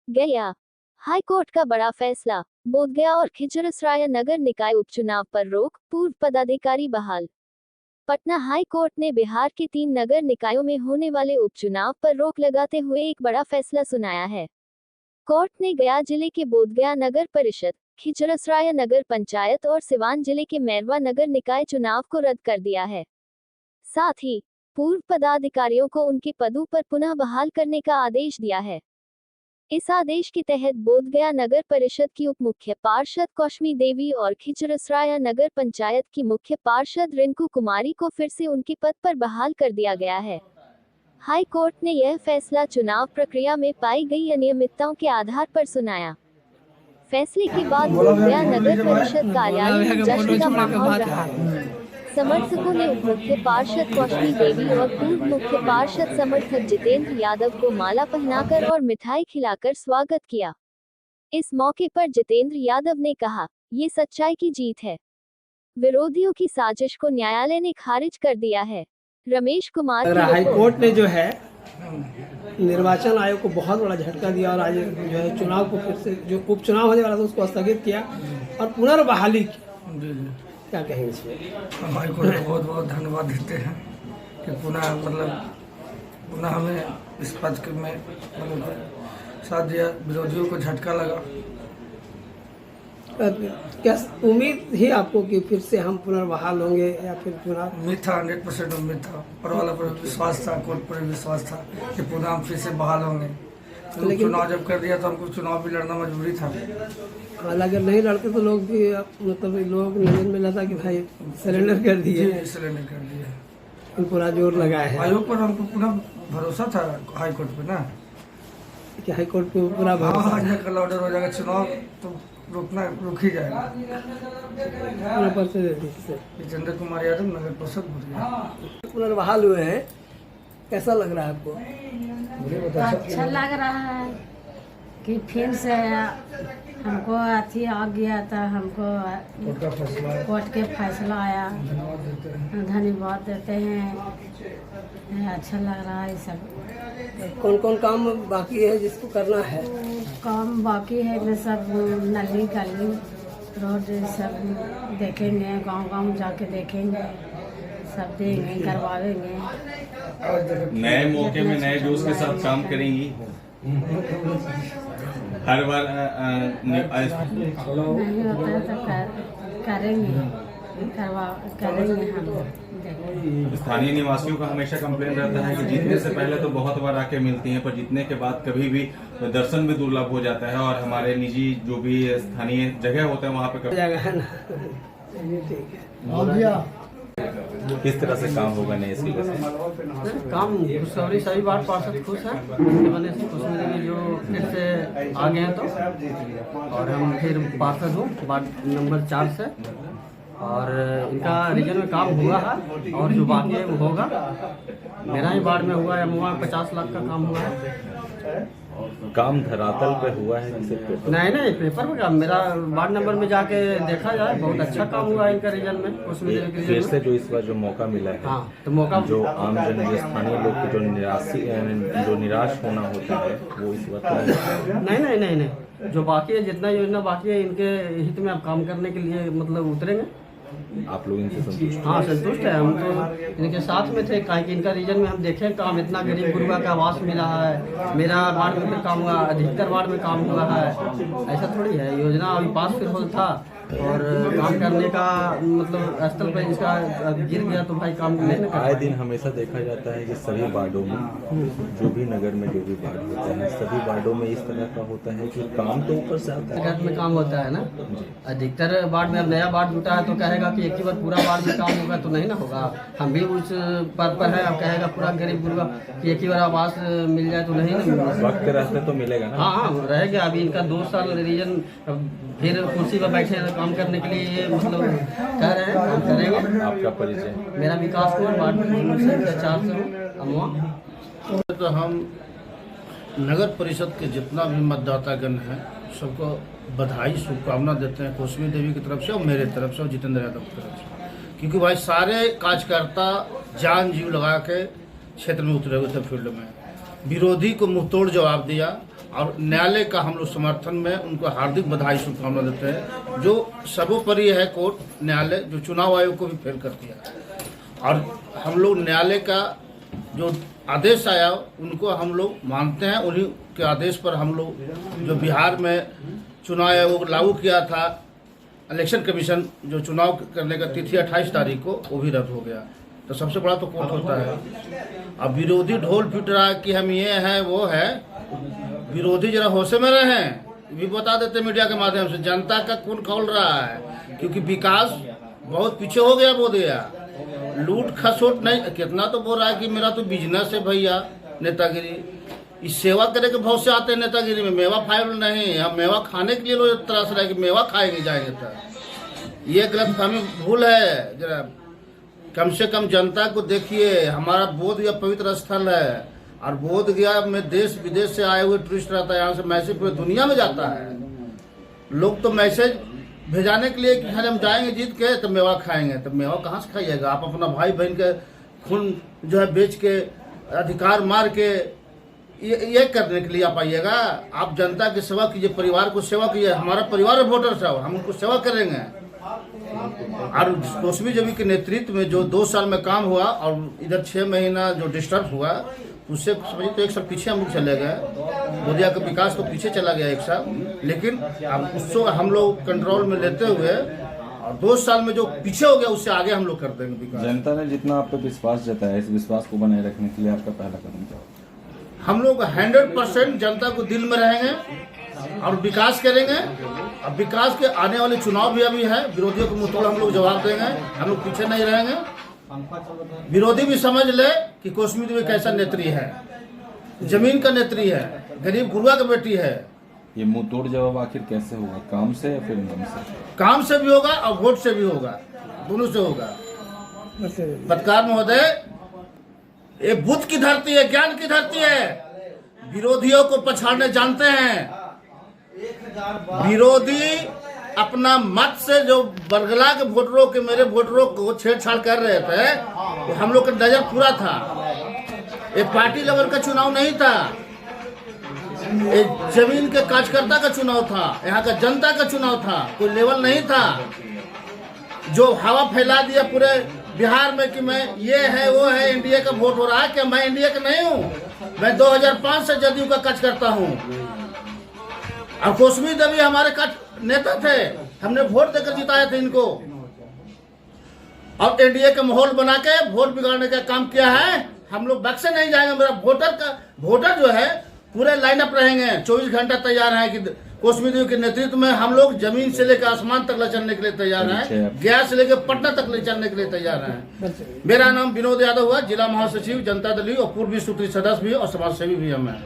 गया high court का बड़ा फैसला। बोधगया और खिजरसराय नगर निकाय उपचुनाव पर रोक, पूर्व पदाधिकारी बहाल। पटना हाई कोर्ट ने बिहार के 3 नगर निकायों में होने वाले उपचुनाव पर रोक लगाते हुए एक बड़ा फैसला सुनाया है। कोर्ट ने गया जिले के बोधगया नगर परिषद, खिजरसराय नगर पंचायत और सिवान जिले के मैरवा नगर निकाय चुनाव को रद्द कर दिया है। साथ ही पूर्व पदाधिकारियों को उनके पदों पर पुनः बहाल करने का आदेश दिया है। इस आदेश के तहत बोधगया नगर परिषद की उप मुख्य पार्षद कौशमी देवी और खिजरसराय नगर पंचायत की मुख्य पार्षद रिंकू कुमारी को फिर से उनके पद पर बहाल कर दिया गया है। हाई कोर्ट ने यह फैसला चुनाव प्रक्रिया में पाई गई अनियमितताओं के आधार पर सुनाया। फैसले के बाद बोधगया नगर परिषद कार्यालय में जश्न का माहौल रहा। समर्थकों ने उप मुख्य पार्षद कौशमी देवी और पूर्व मुख्य पार्षद समर्थक जितेंद्र यादव को माला पहनाकर और मिठाई खिलाकर स्वागत किया। इस मौके पर जितेंद्र यादव ने कहा, ये सच्चाई की जीत है। विरोधियों की साजिश को न्यायालय ने खारिज कर दिया है। रमेश कुमार हाई कोर्ट ने जो है निर्वाचन आयोग को बहुत बड़ा झटका दिया और आज जो है चुनाव को फिर से जो उपचुनाव होने वाला था उसको स्थगित किया और पुनर्बहाली की। क्या कहेंगे इसमें? हम हाई कोर्ट को बहुत बहुत धन्यवाद देते हैं कि पुनः हमें इस पद के में साथ दिया। विरोधियों को झटका लगा। क्या उम्मीद थी आपको कि फिर से हम पुनर्बहाल होंगे या फिर चुनाव? उम्मीद था, 100% उम्मीद था। ऊपर वाला पर विश्वास था, कोर्ट पर विश्वास था कि पुनः हम फिर से बहाल होंगे। तो लेकिन चुनाव जब कर दिया तो हमको चुनाव भी लड़ना मजबूरी था। अगर नहीं लड़ते तो लोग भी मतलब लोग नजर में लगा कि भाई सरेंडर कर दिए। सरेंडर कर दिए, पूरा जोर लगाया है। आयोग पर हमको पूरा भरोसा था हाई कोर्ट पे ना, कि हाई कोर्ट पे पूरा भरोसा। कल ऑर्डर हो जाएगा चुनाव तो रुक ही जाएगा। जितेंद्र कुमार यादव नगर परिषद बोधगया पुनर्बहाल हुए हैं, कैसा लग रहा है आपको? अच्छा लग रहा है कि फिर से हमको अथी आ गया था, हमको कोर्ट के फैसला आया। धन्यवाद देते हैं। अच्छा लग रहा है। सब कौन कौन काम बाकी है जिसको करना है? काम बाकी है मैं सब नली गली रोड सब देखेंगे, गांव जाके देखेंगे, सब देंगे, करवाएंगे। नए मौके में नए जोश के साथ काम करेंगी। हर बार नहीं होता है तो करेंगे हम। स्थानीय निवासियों का हमेशा कंप्लेन रहता है कि जीतने से पहले तो बहुत बार आके मिलती हैं, पर जीतने के बाद कभी भी दर्शन भी दुर्लभ हो जाता है और हमारे निजी जो भी स्थानीय जगह होता है वहाँ पे है ना। किस तरह से काम होगा नए सिले से? काम खुशखबरी सभी बार पार्षद खुश है जो फिर से आ गए हैं तो, और हम फिर पार्षद हूँ वार्ड नंबर 4 से, और इनका रीजन में काम हुआ है और जो बाकी है वो होगा। मेरा ही वार्ड में हुआ है, मुआ 50 लाख का काम हुआ है। काम धरातल पे हुआ है कि सिर्फ नहीं पेपर में काम। मेरा वार्ड नंबर में जाके देखा जाए बहुत अच्छा काम हुआ है इनका रीजन में। उसमें फिर से जो इस बार जो मौका मिला है, हाँ तो मौका जो आम जन जो स्थानीय लोग की जो निराश होना होता है वो इस बार नहीं। जो बाकी है, जितना योजना बाकी है, इनके हित में अब काम करने के लिए मतलब उतरेंगे। आप लोग इनसे संतुष्ट? हाँ संतुष्ट है हम तो। इनके साथ में थे काहे कि इनका रीजन में हम देखें काम इतना गरीब गुरुआ का आवास मिला है। मेरा वार्ड में फिर काम हुआ, अधिकतर वार्ड में काम हुआ है। ऐसा थोड़ी है, योजना अभी पास फिर हो था और काम करने का मतलब स्थल पर इसका गिर गया तो भाई काम नहीं। आए दिन हमेशा देखा जाता है कि सभी वार्डों में जो भी नगर में जो भी वार्ड होता है, सभी वार्डों में इस तरह का होता है कि काम तो ऊपर से आता है। में काम होता है ना, अधिकतर वार्ड में अब नया वार्ड जुटा है तो कहेगा कि एक ही बार पूरा वार्ड में काम होगा तो नहीं ना होगा। हम भी उस पद पर है, अब कहेगा पूरा गरीब गुरुआ कि एक ही बार आवास मिल जाए तो नहीं ना। वक्त रहते तो मिलेगा ना। हाँ रहेगा। अभी इनका 2 साल रीजन फिर कुर्सी पर बैठे काम करने के लिए ये मतलब कह रहे हैं काम करेंगे। आपका परिचय? मेरा विकास कुमार, वार्ड नंबर 4 से हूँ। तो हम नगर परिषद के जितना भी मतदातागण हैं सबको बधाई शुभकामना देते हैं, कौशमी देवी की तरफ से और मेरे तरफ से और जितेंद्र यादव की तरफ से, क्योंकि भाई सारे कार्यकर्ता जान जीव लगा के क्षेत्र में उतरे हुए थे फील्ड में। विरोधी को मुंहतोड़ जवाब दिया और न्यायालय का हम लोग समर्थन में उनको हार्दिक बधाई शुभकामना देते हैं। जो सर्वोपरि है कोर्ट न्यायालय, जो चुनाव आयोग को भी फेल कर दिया और हम लोग न्यायालय का जो आदेश आया उनको हम लोग मानते हैं। उन्हीं के आदेश पर हम लोग जो बिहार में चुनाव आयोग लागू किया था, इलेक्शन कमीशन जो चुनाव करने का तिथि 28 तारीख को, वो भी रद्द हो गया। तो सबसे बड़ा तो कोर्ट होता है। अब विरोधी ढोल पीट रहा है कि हम ये हैं वो है, विरोधी जरा होशे में रहे हैं, भी बता देते मीडिया के माध्यम से जनता का खून खौल रहा है, क्योंकि विकास बहुत पीछे हो गया बोधगया। लूट खसोट नहीं, कितना तो बोल रहा है कि मेरा तो बिजनेस है भैया नेतागिरी। इस सेवा करे के बहुत से आते हैं नेतागिरी में, मेवा फाइल नहीं, हम मेवा खाने के लिए लोग तरस रहे कि मेवा खाएंगे जाएंगे। तो ये गलतफहमी भूल है। जरा कम से कम जनता को देखिए, हमारा बोध गया पवित्र स्थल है और बोध गया में देश विदेश से आए हुए टूरिस्ट रहता है। यहाँ से मैसेज पूरे दुनिया में जाता है। लोग तो मैसेज भेजाने के लिए कि हम जाएंगे जीत के तो मेवा खाएंगे, तो मेवा कहाँ से खाइएगा आप? अपना भाई बहन के खून जो है बेच के, अधिकार मार के ये करने के लिए आप आइएगा? आप जनता की सेवा कीजिए, परिवार को सेवा कीजिए। हमारा परिवार वोटर है, हम उनको सेवा करेंगे। और कोसमी देवी के नेतृत्व में जो 2 साल में काम हुआ और इधर 6 महीना जो डिस्टर्ब हुआ, उससे समझिए तो 1 साल पीछे हम लोग चले गए। बोधिया का विकास तो पीछे चला गया 1 साल, लेकिन अब उसको हम लोग कंट्रोल में लेते हुए और 2 साल में जो पीछे हो गया उससे आगे हम लोग कर देंगे विकास। जनता ने जितना आप पे विश्वास जताया, इस विश्वास को बनाए रखने के लिए आपका पहला कदम क्या होगा? हम लोग 100% जनता को दिल में रहेंगे और विकास करेंगे। अब विकास के आने वाले चुनाव भी अभी है, विरोधियों को मुंहतोड़ हम लोग जवाब देंगे। हम लोग पीछे नहीं रहेंगे। विरोधी भी समझ ले कि कोसमी देवी कैसा नेत्री है, जमीन का नेत्री है, गरीब गुरुआ की बेटी है। ये मुंह तोड़ जवाब आखिर कैसे होगा, काम से या फिर मन से? काम से भी होगा और वोट से भी होगा, दोनों से होगा। पत्रकार महोदय, ये बुद्ध की धरती है, ज्ञान की धरती है। विरोधियों को पछाड़ने जानते हैं। विरोधी अपना मत से जो बरगला के वोटरों के, मेरे वोटरों को छेड़छाड़ कर रहे थे, तो हम लोग का नजर पूरा था। ये पार्टी लेवल का चुनाव नहीं था, ये जमीन के कार्यकर्ता का चुनाव था, यहाँ का जनता का चुनाव था, कोई लेवल नहीं था। जो हवा फैला दिया पूरे बिहार में कि मैं ये है वो है, एनडीए का वोट हो रहा है। क्या मैं एनडीए का नहीं हूँ? मैं 2005 से जदयू का कार्यकर्ता हूँ और कोसमी देवी हमारे नेता थे, हमने वोट देकर जिताए थे इनको। और एनडीए का माहौल बना के वोट बिगाड़ने का काम किया है। हम लोग बक्से नहीं जाएंगे। मेरा वोटर जो है पूरे लाइनअप रहेंगे, 24 घंटा तैयार है कि कोसमी देवी के नेतृत्व में हम लोग जमीन से लेकर आसमान तक ले चलने के लिए तैयार हैं, गया से लेकर पटना तक ले चलने के लिए तैयार हैं। मेरा नाम विनोद यादव हुआ, जिला महासचिव जनता दल और पूर्वी सूत्री सदस्य भी और समाज सेवी भी हम हैं।